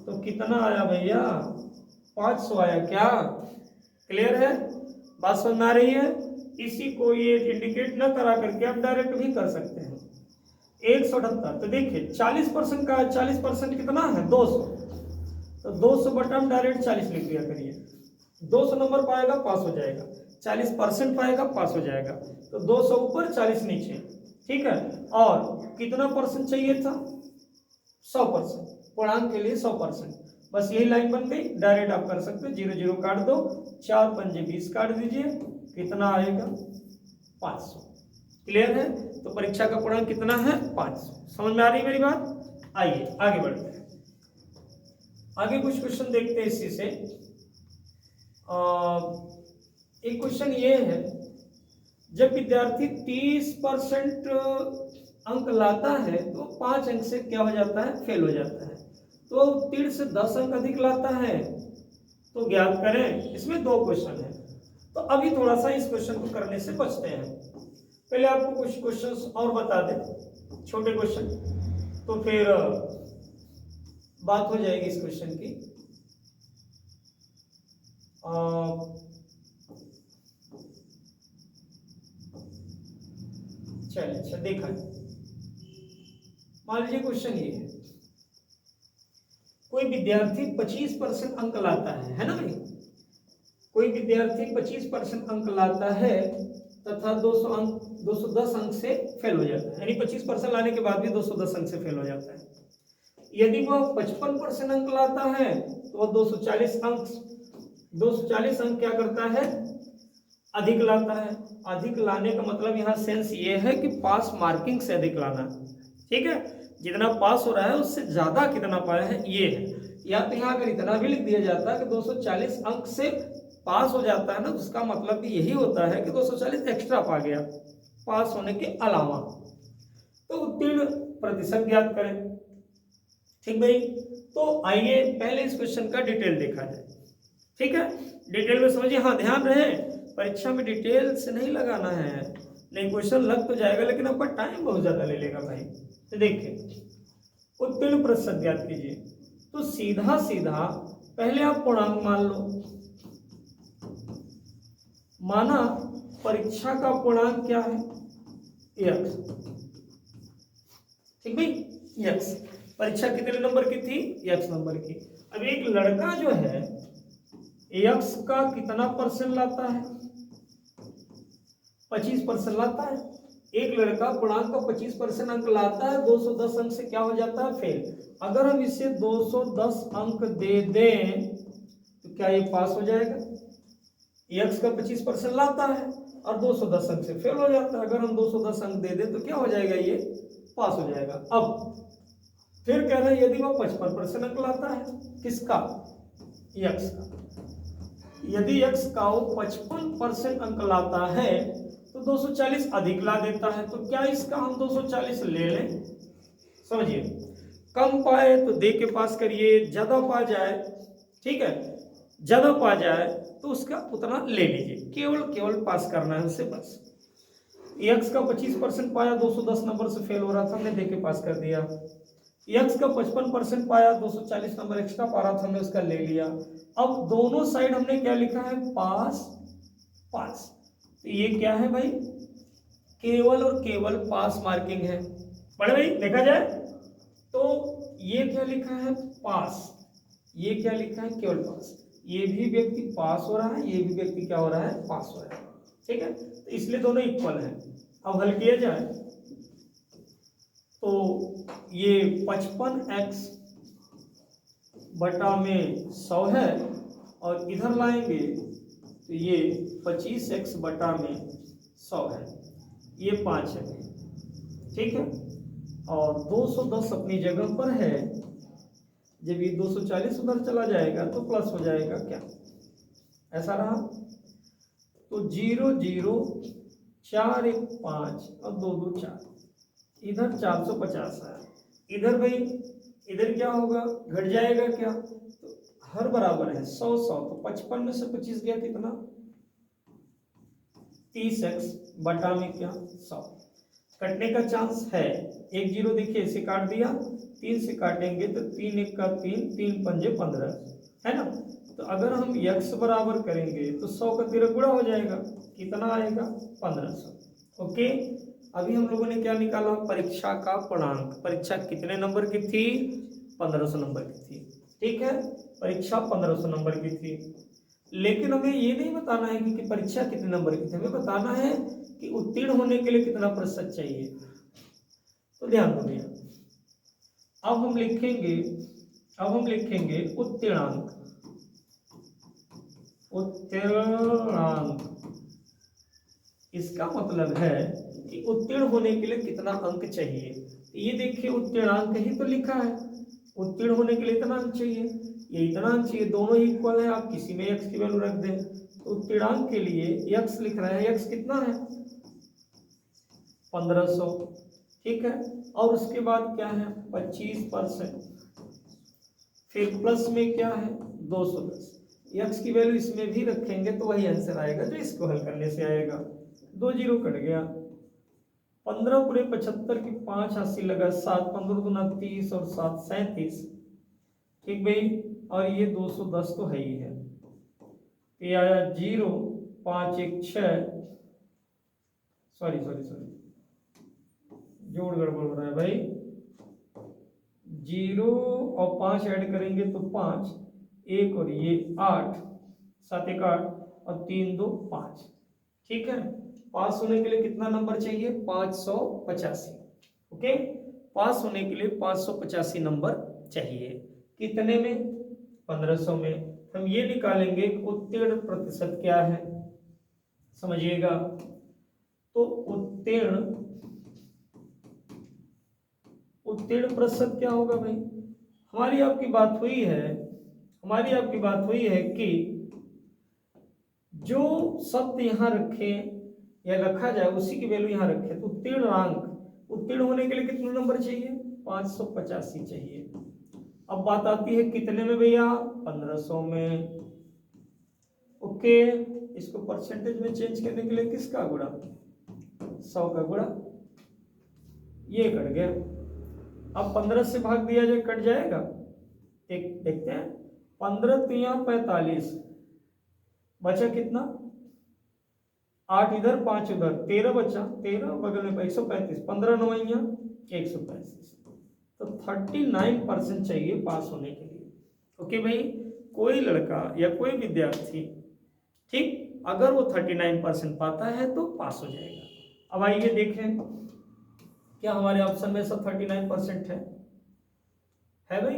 तो कितना आया भैया 500 आया क्या। क्लियर है, बात समझ में आ रही है। इसी को ये इंडिकेट न करा करके आप डायरेक्ट भी कर सकते हैं। 178, तो देखिए 40% का 40% कितना है 200, तो 200 बटा में डायरेक्ट 40 लिख दिया करिए, 200 नंबर पाएगा पास हो जाएगा। 40% पाएगा पास हो जाएगा। तो 200 ऊपर 40 नीचे, ठीक है। और कितना परसेंट चाहिए था? 100%, पूर्णांक के लिए 100%। बस यही लाइन बन गई, डायरेक्ट आप कर सकते हो, 0 0 काट दो, 4 पंजे 20 काट दीजिए, कितना आएगा? 500। क्लियर है? तो परीक्षा का पूर्णांक कितना है? 500। समझ में आ रही है मेरी बात? आइए आगे बढ़ते हैं। आगे कुछ क्वेश्चन देखते हैं इसी से। एक क्वेश्चन ये है, जब विद्यार्थी 30% अंक लाता है तो 5 अंक से क्या हो जाता है? फेल हो जाता है। तो उत्तीर्ण से 10 अंक अधिक लाता है तो ज्ञात करें। इसमें 2 क्वेश्चन है, तो अभी थोड़ा सा इस क्वेश्चन को करने से बचते हैं। पहले आपको कुछ क्वेश्चंस और बता दें, छोटे क्वेश्चन, तो फिर बात हो जाएगी इस क्वेश्चन की। चलिए, अच्छा देखा, मान लीजिए क्वेश्चन ये है, कोई विद्यार्थी 25% अंक लाता है ना भाई? कोई विद्यार्थी 25% अंक लाता है तथा 210 अंक से फेल हो जाता है, यानी 25% लाने के बाद भी 210 अंक से फेल हो जाता है। यदि वह 55% अंक लाता है तो वह 240 अंक क्या करता है? अधिक लाता है। अधिक लाने का मतलब यहाँ सेंस ये है कि पास मार्किंग से अधिक लाना, ठीक है। जितना पास हो रहा है उससे ज्यादा कितना पाया है, ये है। या तो यहाँ अगर इतना भी लिख दिया जाता है कि 240 अंक से पास हो जाता है ना, उसका मतलब भी यही होता है कि 240 एक्स्ट्रा पा गया पास होने के अलावा। तो उत्तीर्ण प्रतिशत ज्ञात करें, ठीक भाई। तो आइए पहले इस क्वेश्चन का डिटेल देखा जाए, ठीक है। डिटेल में समझिए, हाँ ध्यान रहे, परीक्षा में डिटेल से नहीं लगाना है, नहीं क्वेश्चन लग तो जाएगा लेकिन आपका टाइम बहुत ज्यादा ले लेगा भाई। तो देखिए, उत्तीर्ण प्रतिशत ज्ञात कीजिए। तो सीधा सीधा पहले आप पूर्णांक मान लो। माना परीक्षा का पूर्णांक क्या है? x, ठीक भाई, x। परीक्षा कितने नंबर की थी? x नंबर की। अब एक लड़का जो है x का कितना परसेंट लाता है? 25% लाता है। एक लड़का पूर्णांक का 25% अंक लाता है, 210 अंक से क्या हो जाता है? फेल। अगर हम इसे 210 अंक दे दें तो क्या ये पास हो जाएगा? x का 25% लाता है और 210 अंक से फेल हो जाता है। अगर हम 210 अंक दे दें तो क्या हो जाएगा? ये पास हो जाएगा। अब फिर कह रहे हैं यदि वह 55% अंक लाता है, किसका? x का। यदि x का वो 55% अंक लाता है तो 240 अधिक ला देता है, तो क्या इसका हम 240 ले लें? समझिए, कम पाए तो दे के पास करिए, ज्यादा पा जाए, ठीक है, ज्यादा पा जाए तो उसका उतना ले लीजिए, केवल पास करना है उसे बस। x का 25% पाया, 210 नंबर से फेल हो रहा था, हमने दे के पास कर दिया। x का 55% पाया, 240 नंबर एक्स्ट्रा पा रहा था, हमने उसका ले लिया। अब दोनों साइड हमने क्या लिखा है? पास पास। तो ये क्या है भाई? केवल और केवल पास मार्किंग है। बड़े भाई देखा जाए तो ये क्या लिखा है? पास। ये क्या लिखा है? केवल पास। ये भी व्यक्ति पास हो रहा है, ये भी व्यक्ति क्या हो रहा है? पास हो रहा है, ठीक है। तो इसलिए दोनों इक्वल हैं। अब हल किया जाए तो ये 55x बटा में 100 है, और इधर लाएंगे तो ये 25x बटा में 100 है, ये 5 है, ठीक है। और 210 अपनी जगह पर है। जब ये 240 उधर चला जाएगा तो प्लस हो जाएगा, क्या ऐसा रहा? तो 0 0 4 1 5 और 2 2 4, इधर 450 है। इधर भाई इधर क्या होगा? घट जाएगा क्या? तो हर बराबर है 100 100, तो 55 में से 25 गया कितना? 30x बटा में क्या? 100। कटने का चांस है, 1 0 देखिए इसे काट दिया, 3 से काटेंगे तो 3 1 का 3, 3 पंजे 15 है ना। तो अगर हम x बराबर करेंगे तो 100 का 13 गुणा हो जाएगा, कितना आएगा? 1500। ओके, अभी हम लोगों ने क्या निकाला? परीक्षा का पूर्णांक। परीक्षा कितने नंबर की थी? 1500 नंबर की थी, ठीक है। परीक्षा 1500 नंबर की थी। लेकिन हमें ये नहीं बताना है कि परीक्षा कितने नंबर की थी, हमें बताना है कि उत्तीर्ण होने के लिए कितना प्रतिशत चाहिए। तो ध्यान दो भैया, अब हम लिखेंगे उत्तीर्णांक। इसका मतलब है कि उत्तीर्ण होने के लिए कितना अंक चाहिए। ये देखिए उत्तीर्णांक ही तो लिखा है, उत्तीर्ण होने के लिए इतना अंक चाहिए, ये इतना अंक चाहिए, दोनों इक्वल है, आप किसी में x की वैल्यू रख दें। तो उत्तीर्णांक के लिए x लिख रहा है, x कितना है 1500, ठीक है। और उसके बाद क्या है 25%, फिर प्लस में क्या है 210, x की वैल्यू इसमें भी रखेंगे तो वही आंसर आएगा जो इसको हल करने से आएगा। 2 जीरो कट गया, 15 पूरे 75 की 5 80 लगा, 7 15 दूना 30 और 7 37, ठीक भाई। और ये 210 तो है ही है, ये आया 0 5 1 6, सॉरी जोड़ गड़बड़ हो रहा है भाई, 0 और 5 ऐड करेंगे तो 5, 1 और ये 8, 7 1 8 और 3 2 5, ठीक है। पास होने के लिए कितना नंबर चाहिए 585, ओके। पास होने के लिए 585 नंबर चाहिए, कितने में 1500 में। हम ये निकालेंगे उत्तीर्ण प्रतिशत क्या है, समझिएगा। तो उत्तीर्ण प्रतिशत क्या होगा भाई, हमारी आपकी बात हुई है कि जो शब्द यहाँ रखे या रखा जाए उसी की वैल्यू यहाँ रखे। तो उत्तीर्ण होने के लिए कितने नंबर चाहिए 585 चाहिए। अब बात आती है कितने में भैया 1500 में, ओके। इसको परसेंटेज में चेंज करने के लिए किसका गुणा 100 का गुणा, ये कट गया। अब 15 से भाग दिया जाए कट जाएगा, एक देखते हैं 15 3 45, बचा कितना 8 इधर 5 उधर, 13 बचा, 13 बगल में 135, 15 9 135। तो 39% चाहिए पास होने के लिए, ओके भाई। कोई लड़का या कोई विद्यार्थी, ठीक, अगर वो 39% पाता है तो पास हो जाएगा। अब आइए देखें क्या हमारे ऑप्शन में सब 39% है भाई।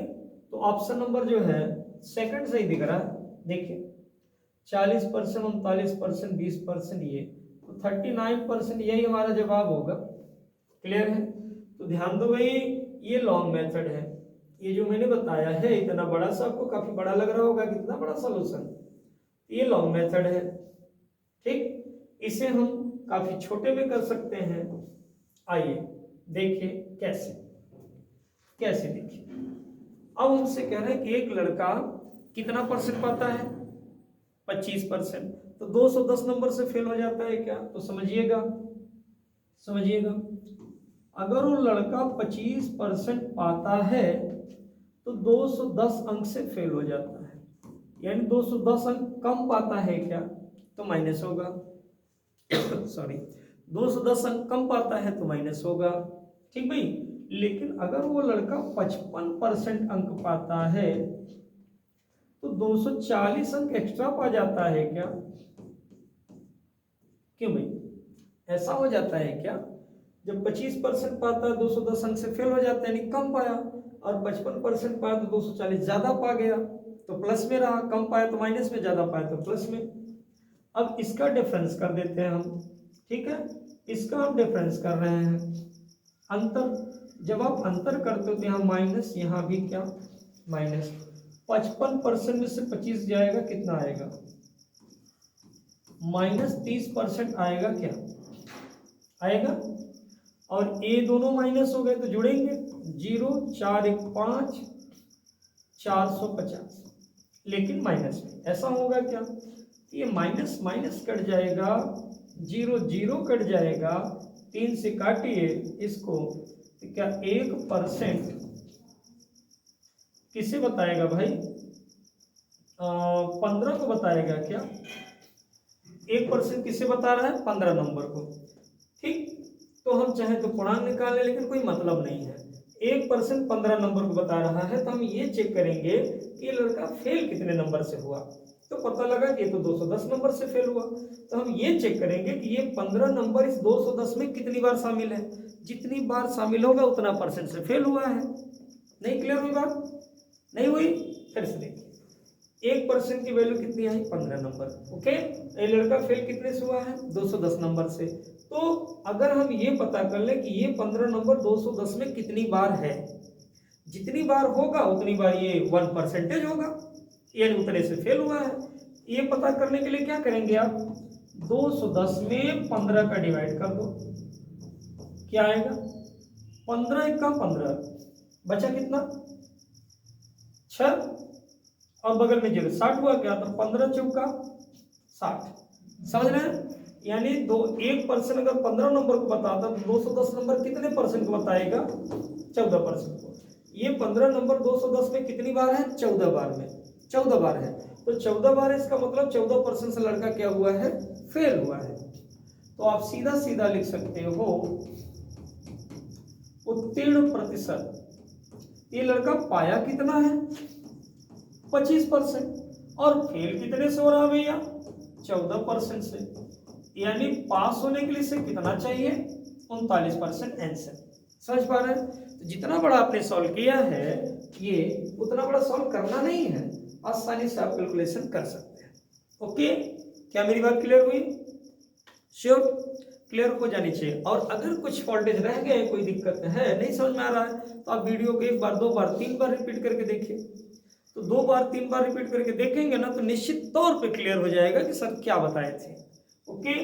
तो ऑप्शन नंबर जो है सेकंड सही दिख रहा है, देखिए 40%, 39%, 20%, ये तो 39% यही हमारा जवाब होगा। क्लियर है। तो ध्यान दो भाई, ये लॉन्ग मेथड है, ये जो मैंने बताया है इतना बड़ा सा, आपको काफी बड़ा लग रहा होगा, कितना बड़ा सॉल्यूशन, ये लॉन्ग मेथड है, ठीक। इसे हम काफी छोटे में कर सकते हैं। आइए देखिए कैसे देखिए। अब हमसे कह रहे हैं कि एक लड़का कितना परसेंट पाता है 25%, तो 210 नंबर से फेल हो जाता है क्या। तो समझिएगा अगर वो लड़का 25% पाता है तो 210 अंक से फेल हो जाता है, यानी 210 अंक कम पाता है क्या, तो माइनस होगा सॉरी 210 अंक कम पाता है तो माइनस होगा, ठीक भाई। लेकिन अगर वो लड़का 55% अंक पाता है तो 240 अंक एक्स्ट्रा पा जाता है क्या, क्यों भाई ऐसा हो जाता है क्या। जब 25% पाता है 210 अंक से फेल हो जाता है, यानी कम पाया, और 55% पाया तो 240 ज्यादा पा गया तो प्लस में रहा, कम पाया तो माइनस में, ज्यादा पाया तो प्लस में। अब इसका डिफरेंस कर देते हैं हम, ठीक है। इसका हम डिफरेंस कर रहे हैं, अंतर। जब आप अंतर करते हो तो यहाँ माइनस, यहाँ भी क्या माइनस। 55% में से 25 जाएगा, कितना आएगा -30% आएगा, क्या आएगा। और ये दोनों माइनस हो गए तो जुड़ेंगे, 0 4 1 5 450, लेकिन माइनस में। ऐसा होगा क्या, ये माइनस माइनस कट जाएगा, 0 0 कट जाएगा, 3 से काटिए इसको, तो क्या 1% किसे बताएगा भाई 15 को बताएगा क्या। 1% किसे बता रहा है 15 नंबर को, ठीक। तो हम चाहे तो पूर्णांक निकाल लें, लेकिन कोई मतलब नहीं है। 1% 15 नंबर को बता रहा है, तो हम ये चेक करेंगे कि ये लड़का फेल कितने नंबर से हुआ। तो पता लगा कि ये तो 210 नंबर से फेल हुआ। तो हम ये चेक करेंगे कि ये 15 नंबर इस 210 में कितनी बार शामिल है, जितनी बार शामिल होगा उतना परसेंट से फेल हुआ है। नहीं क्लियर हुई बात? नहीं हुई? फिर से देखिए 1% की वैल्यू कितनी आई? 15 नंबर। ओके, ये लड़का फेल कितने से हुआ है? 210 नंबर से। तो अगर हम ये पता कर ले कि ये 15 नंबर 210 में कितनी बार है, जितनी बार होगा उतनी बार ये 1% होगा, यानी उतने से फेल हुआ है। ये पता करने के लिए क्या करेंगे आप? 210 में 15 का डिवाइड कर दो, क्या आएगा? 15 1 का 15, बचा कितना? 6, और बगल में 0, 60 हुआ क्या? तो 15 चौका 60। समझ रहे हैं? यानी 1% अगर 15 नंबर को बताता तो 210 नंबर कितने परसेंट को बताएगा? 14% को। ये 15 नंबर 210 में कितनी बार है? 14 बार में, 14 बार है। तो 14 बार है, इसका मतलब 14% से लड़का क्या हुआ है? फेल हुआ है। तो आप सीधा सीधा लिख सकते हो उत्तीर्ण प्रतिशत। ये लड़का पाया कितना है? 25%। और फेल कितने से हो रहा है भैया? 14% से। यानी पास होने के लिए से कितना चाहिए? 39% आंसर। समझ पा रहे हैं? तो जितना बड़ा आपने सॉल्व किया है ये उतना बड़ा सॉल्व करना नहीं है, आसानी से आप कैलकुलेशन कर सकते हैं। ओके, क्या मेरी बात क्लियर हुई? श्योर, क्लियर हो जानी चाहिए। और अगर कुछ फॉल्टेज रह गए, कोई दिक्कत है, नहीं समझ में आ रहा है, तो आप वीडियो को 1 बार 2 बार 3 बार रिपीट करके देखिए। तो 2 बार 3 बार रिपीट करके देखेंगे ना तो निश्चित तौर पे क्लियर हो जाएगा कि सर क्या बताए थे। ओके,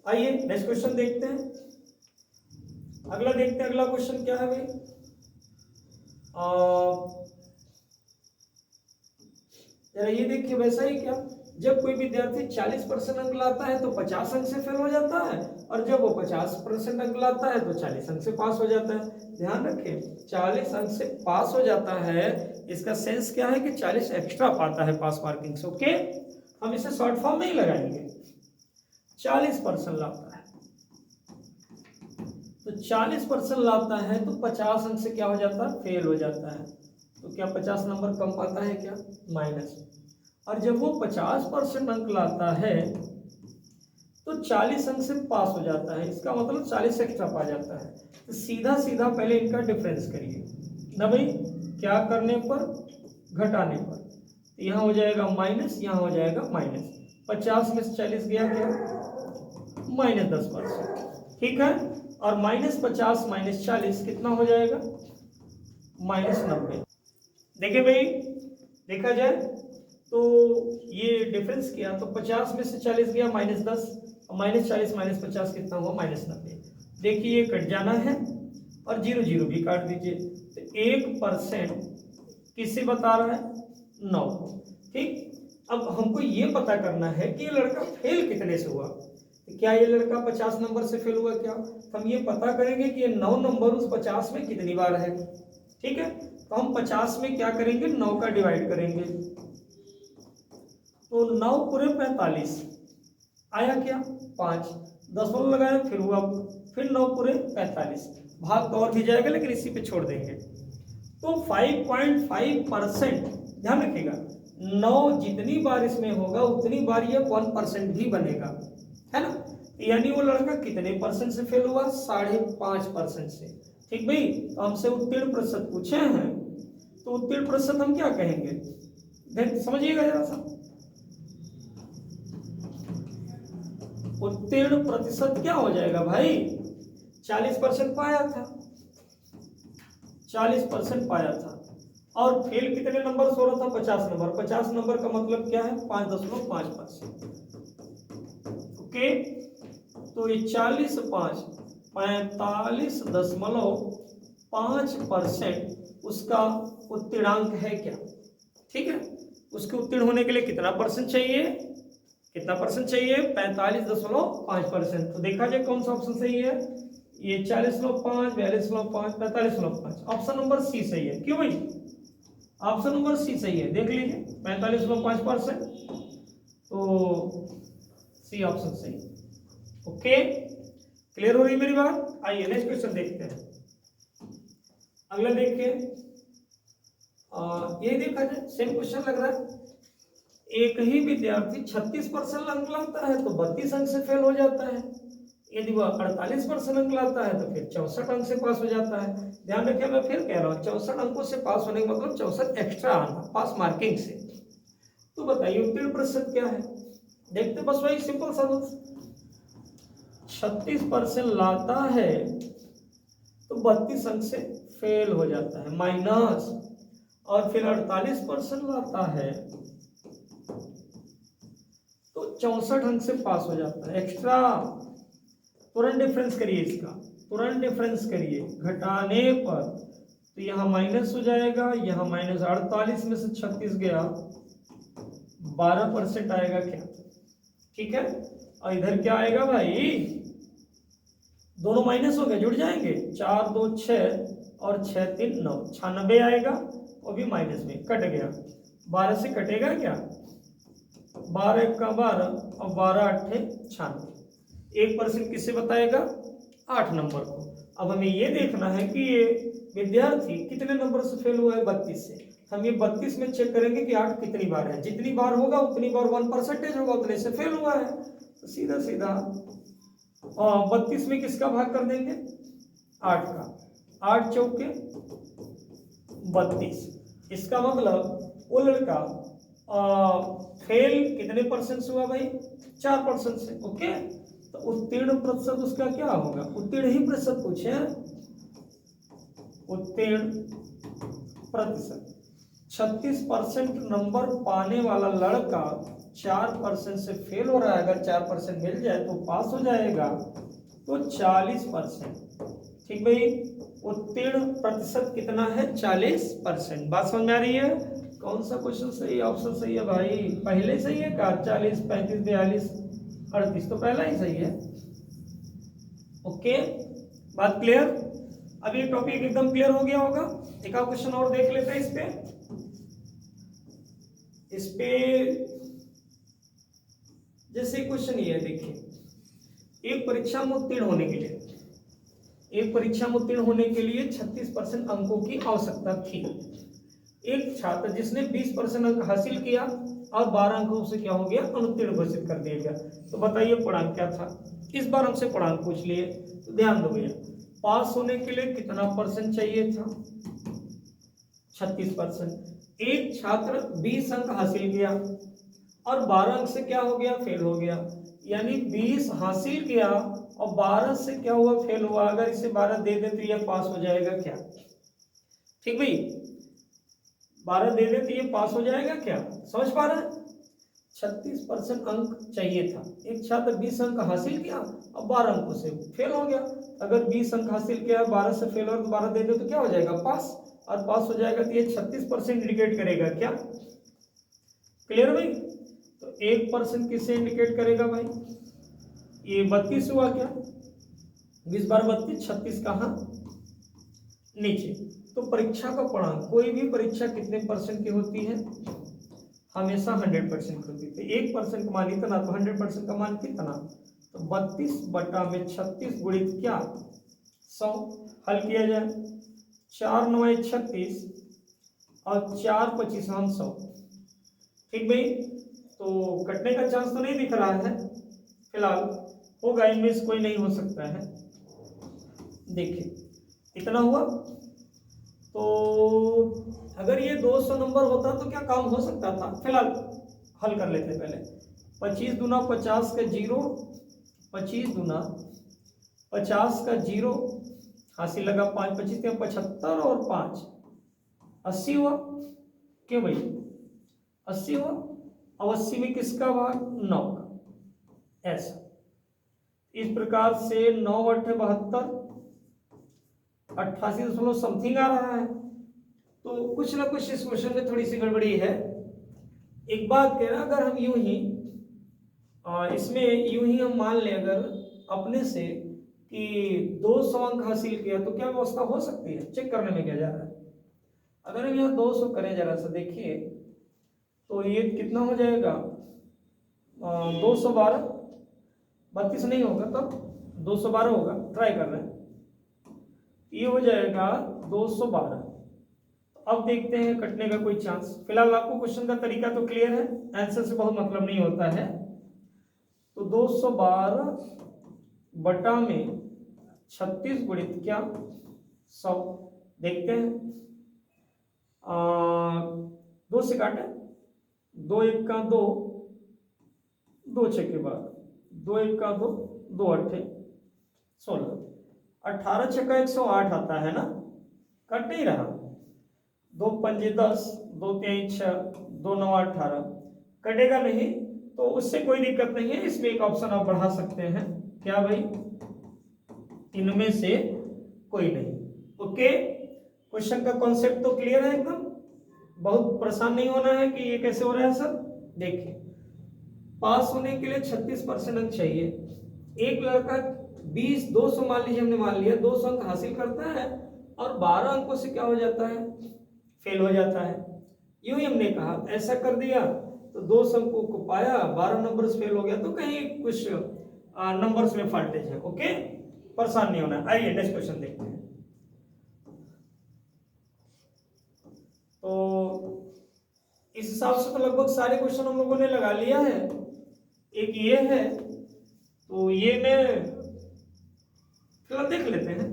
आइए नेक्स्ट क्वेश्चन देखते हैं। अगला देखते हैं, अगला क्वेश्चन क्या है भाई? जरा ये देखिए, वैसा ही क्या? जब कोई विद्यार्थी 40% अंक लाता है तो 50 अंक से फेल हो जाता है, और जब वो 50% अंक लाता है तो 40 अंक से पास हो जाता है। ध्यान रखें, 40 अंक से पास हो जाता है, इसका सेंस क्या है कि 40 एक्स्ट्रा पाता है पास मार्किंग से। ओके, हम इसे शॉर्ट फॉर्म में ही लगाएंगे। 40% लाता है तो 40% लाता है तो 50 अंक से क्या हो जाता है? फेल हो जाता है। तो क्या 50 नंबर कम पाता है क्या? माइनस। और जब वो 50% अंक लाता है तो 40 अंक से पास हो जाता है, इसका मतलब 40 एक्स्ट्रा पा जाता है। तो सीधा सीधा पहले इनका डिफरेंस करिए ना भाई, क्या करने पर? घटाने पर। तो यहाँ हो जाएगा माइनस, यहाँ हो जाएगा माइनस। 50 में से 40 गया क्या? -10%। ठीक है, और -50 -40 कितना हो जाएगा? -90। देखिए भाई, देखा जाए तो ये डिफरेंस किया तो 50 में से 40 गया -10, -40 -50 कितना हुआ? -90। देखिए ये कट जाना है और 0 0 भी काट दीजिए। तो 1% किसे बता रहा है? 9 को। ठीक, अब हमको ये पता करना है कि ये लड़का फेल कितने से हुआ। तो क्या ये लड़का 50 नंबर से फेल हुआ क्या? तो हम ये पता करेंगे कि ये 9 नंबर उस 50 में कितनी बार है। ठीक है, तो हम 50 में क्या करेंगे? 9 का डिवाइड करेंगे। तो 9 पूरे 45 आया क्या? 5, दशमलव लगाया, फिर हुआ, फिर 9 पूरे 45। भाग तो और भी जाएगा लेकिन इसी पे छोड़ देंगे। तो 5.5%, ध्यान रखिएगा, 9 जितनी बार इसमें होगा उतनी बार ये 1% भी बनेगा, है ना? यानी वो लड़का कितने परसेंट से फेल हुआ? 5.5% से। ठीक भाई, तो हमसे उत्तीर्ण प्रतिशत पूछे हैं, तो उत्तीर्ण प्रतिशत हम क्या कहेंगे? समझिएगा जरा सा, उत्तीर्ण प्रतिशत क्या हो जाएगा भाई? 40% पाया था, 40% पाया था, और फेल कितने नंबर से हो रहा था? 50 नंबर। 50 नंबर का मतलब क्या है? 5.5%। ओके, तो ये 40 5 45.5% उसका उत्तीर्णांक है क्या? ठीक है, उसके उत्तीर्ण होने के लिए कितना परसेंट चाहिए? कितना परसेंट चाहिए? 45.5%। तो देखा जाए कौन सा ऑप्शन सही है? ये 40.5, 42.5, 45.5। ऑप्शन नंबर सी सही है। क्यों भाई? ऑप्शन नंबर सी सही है, देख लीजिए 45.5%, तो सी ऑप्शन सही। ओके, क्लियर हो रही मेरी बात? आइए नेक्स्ट क्वेश्चन देखते हैं। अगला देखिए, ये देखा जाए, सेम क्वेश्चन लग रहा है। एक ही विद्यार्थी 36% अंक लाता है तो 32 अंक से फेल हो जाता है। यदि वह 48% अंक लाता है तो फिर 64 अंक से पास हो जाता है। ध्यान रखिए, मैं फिर कह रहा हूँ 64 अंकों से पास होने का मतलब 64 एक्स्ट्रा आना, पास मार्किंग से। तो बताइए उत्तीर्ण प्रतिशत क्या है? देखते बस वही सिंपल सा, 36% लाता है तो 32 अंक से फेल हो जाता है, माइनस, और फिर 48% लाता है तो 64 अंक से पास हो जाता है, एक्स्ट्रा। तुरंत डिफरेंस करिए इसका, तुरंत डिफरेंस करिए, घटाने पर तो यहाँ माइनस हो जाएगा, यहाँ माइनस 48 में से 36 गया, 12% आएगा क्या? ठीक है। और इधर क्या आएगा भाई? दोनों माइनस हो गए, जुड़ जाएंगे, 4 2 6 और 6 3 9, 96 आएगा, वो भी माइनस में कट गया। 12 से कटेगा क्या? 12 1 का 12 और 12 8 96। 1% किससे बताएगा? 8 नंबर को। अब हमें ये देखना है कि ये विद्यार्थी कितने नंबर से फेल हुआ है? 32 से। हम ये 32 में चेक करेंगे कि 8 कितनी बार है, जितनी बार होगा उतनी बार 1% होगा, उतने से फेल हुआ है। तो सीधा सीधा 32 में किसका भाग कर देंगे? 8 का। 8 चौके 32। इसका मतलब वो लड़का फेल कितने परसेंट से हुआ भाई? 4% से। ओके, तो उत्तीर्ण प्रतिशत उसका क्या होगा? उत्तीर्ण ही प्रतिशत पूछे, उत्तीर्ण प्रतिशत। 36% नंबर पाने वाला लड़का 4% से फेल हो रहा है, अगर 4% मिल जाए तो पास हो जाएगा, तो 40%। ठीक भाई, उत्तीर्ण प्रतिशत कितना है? 40%। बात समझ में आ रही है? कौन सा क्वेश्चन सही है? ऑप्शन सही है भाई, पहले सही है का? 40 35 42 38 तो पहला ही सही है। ओके, बात क्लियर? अब ये टॉपिक एकदम क्लियर हो गया होगा। एक और क्वेश्चन और देख लेते हैं इस पे जैसे क्वेश्चन ये है, देखिए, एक परीक्षा में उत्तीर्ण होने के लिए, एक परीक्षा में उत्तीर्ण होने के लिए 36% अंकों की आवश्यकता थी। एक छात्र जिसने 20% अंक हासिल किया और 12 अंकों से क्या हो गया? अनुत्तीर्ण घोषित कर दिया गया। तो बताइए पूर्णांक क्या था? इस बार हमसे पूर्णांक पूछ लिए, तो ध्यान दो भैया, पास होने के लिए कितना परसेंट चाहिए था? 36%। एक छात्र 20 अंक हासिल किया और 12 अंक से क्या हो गया? फेल हो गया। यानी 20 हासिल किया और 12 से क्या हुआ? फेल हुआ। अगर इसे 12 दे दे तो यह पास हो जाएगा क्या? ठीक भाई, 12 दे दे तो ये पास हो जाएगा क्या? समझ पा रहे हैं? 36% अंक चाहिए था। एक छात्र 20 अंक हासिल किया और 12 अंकों से फेल हो गया। अगर 20 अंक हासिल किया, 12 से फेल हो तो 12 दे दे तो क्या हो जाएगा? पास। और पास हो जाएगा तो ये 36% इंडिकेट करेगा क्या? क्लियर भाई? तो 1% किससे इंडिकेट करेगा भाई? ये 32 हुआ क्या? 20 बार 32, 36 कहाँ? नीचे। तो परीक्षा का पूर्णांक, कोई भी परीक्षा कितने परसेंट की होती है? हमेशा 100% की होती है। तो 1% का मान इतना, तो 100% का मान कितना? तो 32/36 गुणित क्या? 100। हल किया जाए, 4 9 36 और 4 25 100। ठीक भाई, तो कटने का चांस तो नहीं दिख रहा है फिलहाल, होगा, इनमें से कोई नहीं हो सकता है। देखिए इतना हुआ। तो अगर ये 200 नंबर होता तो क्या काम हो सकता था? फिलहाल हल कर लेते पहले। 25 दूना 50 का 0, 25 दूना 50 का 0 हासिल लगा, 5 25 के 75 और 5 80 हुआ। क्यों भाई? 80 हुआ। अब 80 में किसका भाग? 9 का। ऐसा इस प्रकार से 9 8 72, 88 समथिंग आ रहा है। तो कुछ ना कुछ इस क्वेश्चन में थोड़ी सी गड़बड़ी है। एक बात कह रहा, अगर हम यूं ही इसमें यूं ही हम मान लें अगर अपने से कि 200 अंक हासिल किया तो क्या व्यवस्था हो सकती है? चेक करने में क्या जा रहा है? अगर हम यहाँ 200 करें, जरा सा देखिए, तो ये कितना हो जाएगा? 212, 32 नहीं होगा तब 212 होगा, ट्राई कर रहे हैं। ये हो जाएगा 212। अब देखते हैं कटने का कोई चांस। फिलहाल आपको क्वेश्चन का तरीका तो क्लियर है, आंसर से बहुत मतलब नहीं होता है। तो 212 बटा में 36 गुणित क्या 100, देखते हैं। 2 से काटे, 2 1 का 2, 2 6 के बाद 2 1 का 2, 2 8 16, 18 6 108 आता है ना, कट नहीं रहा। 2 पंजे 10, 2 3 6, 2 9 18, कटेगा नहीं, तो उससे कोई दिक्कत नहीं है। इसमें एक ऑप्शन आप बढ़ा सकते हैं, क्या भाई, इनमें से कोई नहीं। ओके, क्वेश्चन का कॉन्सेप्ट तो क्लियर है एकदम, बहुत परेशान नहीं होना है कि ये कैसे हो रहा है सब। देखिए, पास होने के लिए 36% अंक चाहिए। एक लड़का 200 मान लीजिए, हमने मान लिया 200 अंक हासिल करता है और 12 अंकों से क्या हो जाता है, फेल हो जाता है। यूं ही हमने कहा, ऐसा कर दिया तो 200 अंकों को पाया, 12 नंबर फेल हो गया, तो कहीं कुछ नंबर्स में फॉल्टेज है। ओके, परेशान नहीं होना। आइए नेक्स्ट क्वेश्चन देखते हैं। तो इस हिसाब से तो लगभग सारे क्वेश्चन हम लोगों ने लगा लिया है। एक ये है, तो ये मैं फिलहाल देख लेते हैं।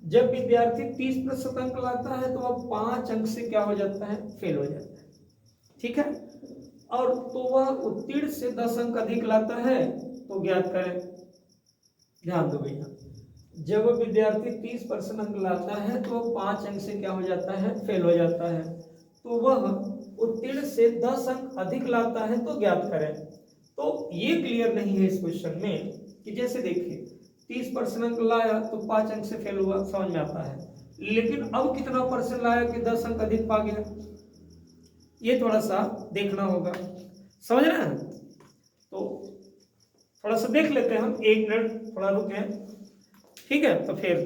जब विद्यार्थी 30% अंक लाता है तो वह 5 अंक से क्या हो जाता है, फेल हो जाता है। ठीक है, और तो वह उत्तीर्ण से 10 अंक अधिक लाता है तो ज्ञात करें। ध्यान दो भैया, जब विद्यार्थी 30% अंक लाता है तो वह 5 अंक से क्या हो जाता है, फेल हो जाता है। तो वह उत्तीर्ण से 10 अंक अधिक लाता है तो ज्ञात करें। तो ये क्लियर नहीं है इस क्वेश्चन में कि जैसे देखिए 30% अंक लाया तो 5 अंक से फेल हुआ, समझ में आता है, लेकिन अब कितना परसेंट लाया कि 10 अंक अधिक पा गया, ये थोड़ा सा देखना होगा, समझ रहे हैं। तो थोड़ा सा देख लेते हैं हम, 1 मिनट थोड़ा रुके, ठीक है। तो फिर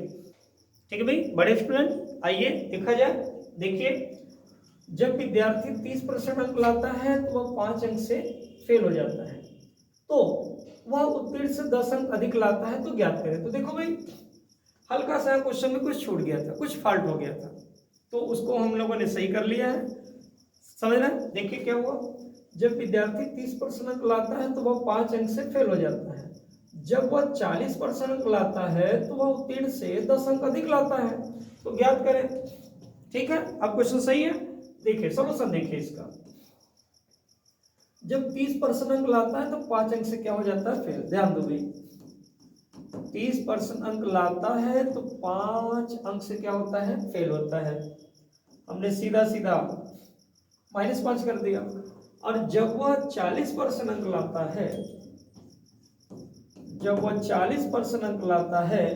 ठीक है भाई, बड़े स्टूडेंट आइए देखा जाए। देखिए, जब विद्यार्थी 30% अंक लाता है तो वह 5 अंक से फेल हो जाता है, तो वह उत्तीर्ण से 10 अंक अधिक लाता है तो ज्ञात करें। तो देखो भाई, हल्का सा क्वेश्चन में कुछ छूट गया था, कुछ फॉल्ट हो गया था, तो उसको हम लोगों ने सही कर लिया है, समझ रहे हैं। देखिए क्या हुआ, जब विद्यार्थी 30% अंक लाता है तो वह 5 अंक से फेल हो जाता है। जब वह 40% अंक लाता है तो वह उत्तीर्ण से 10 अंक अधिक लाता है, तो ज्ञात करें। ठीक है, अब क्वेश्चन सही है। देखिए सॉल्यूशन देखिए इसका, जब 30% अंक लाता है तो 5 अंक से क्या हो जाता है, फेल। ध्यान दो भाई, 30% अंक लाता है तो 5 अंक से क्या होता है, फेल होता है। हमने सीधा सीधा -5 कर दिया। और जब वह 40% अंक लाता है, जब वह 40% अंक लाता है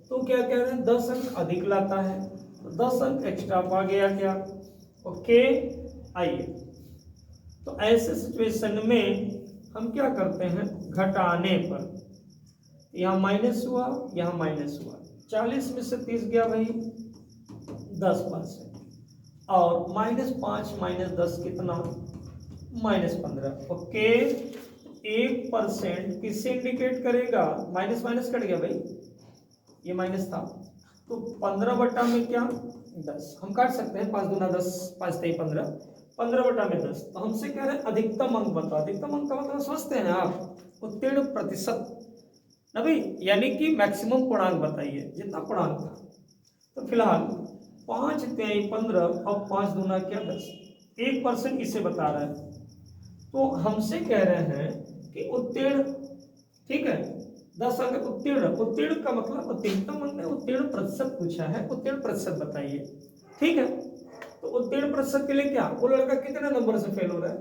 तो क्या कह रहे हैं, 10 अंक अधिक लाता है, तो 10 अंक एक्स्ट्रा पा गया क्या। ओके, आइए, तो ऐसे सिचुएशन में हम क्या करते हैं, घटाने पर यहाँ माइनस हुआ, यहाँ माइनस हुआ, 40 में से 30 गया भाई 10%, और -5 -10 कितना, -15। ओके, 1% किससे इंडिकेट करेगा, माइनस माइनस कट गया भाई, ये माइनस था, तो 15 बटा में क्या 10, हम काट सकते हैं, 5 दूना 10, 5 3 15, 15 बटा में 10। तो हमसे कह रहे हैं अधिकतम अंक बताओ। अधिकतम अंक का मतलब समझते हैं आप, उत्तीर्ण प्रतिशत ना भाई, यानी कि मैक्सिमम पूर्णांक बताइए, जितना पूर्णांक था। तो फिलहाल 5 3 15 और 5 दूना क्या 10, 1% इसे बता रहा है। तो हमसे कह रहे हैं कि उत्तीर्ण, ठीक है, 10 अंक उत्तीर्ण, उत्तीर्ण का मतलब उत्तीर्णतम अंक, उत्तीर्ण प्रतिशत पूछा है, उत्तीर्ण प्रतिशत बताइए। ठीक है, तो उत्तीर्ण प्रतिशत के लिए क्या, वो लड़का कितने नंबर से फेल हो रहा है,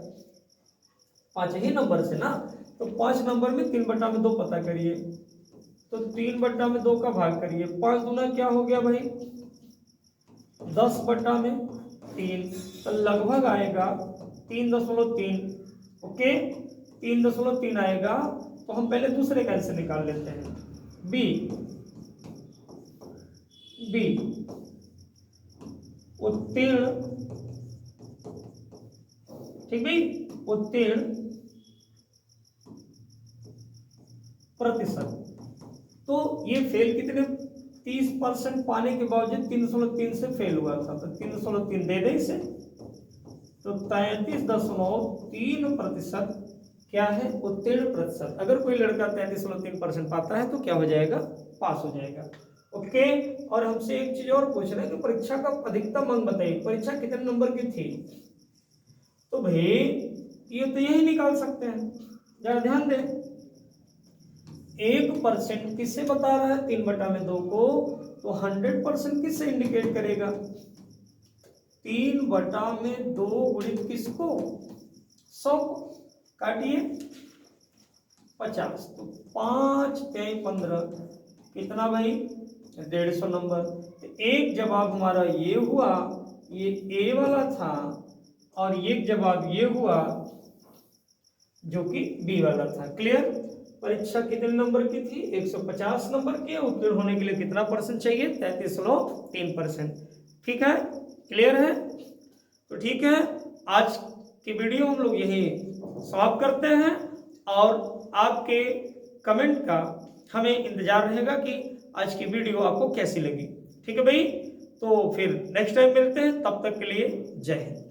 5 ही नंबर से ना। तो 5 नंबर में 3 बटा में 2 पता करिए, तो 3 बटा में 2 का भाग करिए, 5 दूना क्या हो गया भाई 10 बटा में 3, तो लगभग आएगा 3.3। ओके, 3.3 आएगा। तो हम पहले दूसरे का आंसर निकाल लेते हैं, बी उत्तीर्ण, ठीक भाई, उत्तीर्ण प्रतिशत। तो ये फेल कितने 30% पाने के बावजूद 303 से फेल हुआ था, तो 303 दे दे इसे, तो 33.3% क्या है, उत्तीर्ण प्रतिशत। अगर कोई लड़का 33.3% पाता है तो क्या हो जाएगा, पास हो जाएगा। ओके। और हमसे एक चीज और पूछ रहे हैं कि परीक्षा का अधिकतम अंक बताइए, परीक्षा कितने नंबर की थी। तो भाई ये तो यही निकाल सकते हैं, जरा ध्यान दें। 1% किससे बता रहा है, 3/2 को, तो 100% किससे इंडिकेट करेगा, 3/2 गुणित किसको, 100 को। काटिए 50, तो 5 × 15 कितना भाई, 150 नंबर। तो एक जवाब हमारा ये हुआ, ये ए वाला था, और एक जवाब ये हुआ जो कि बी वाला था। क्लियर। परीक्षा कितने नंबर की थी, 150 नंबर की। उत्तीर्ण होने के लिए कितना परसेंट चाहिए, 33.3%। ठीक है, क्लियर है। तो ठीक है, आज की वीडियो हम लोग यही समाप्त करते हैं, और आपके कमेंट का हमें इंतजार रहेगा कि आज की वीडियो आपको कैसी लगी। ठीक है भाई, तो फिर नेक्स्ट टाइम मिलते हैं, तब तक के लिए जय हिंद।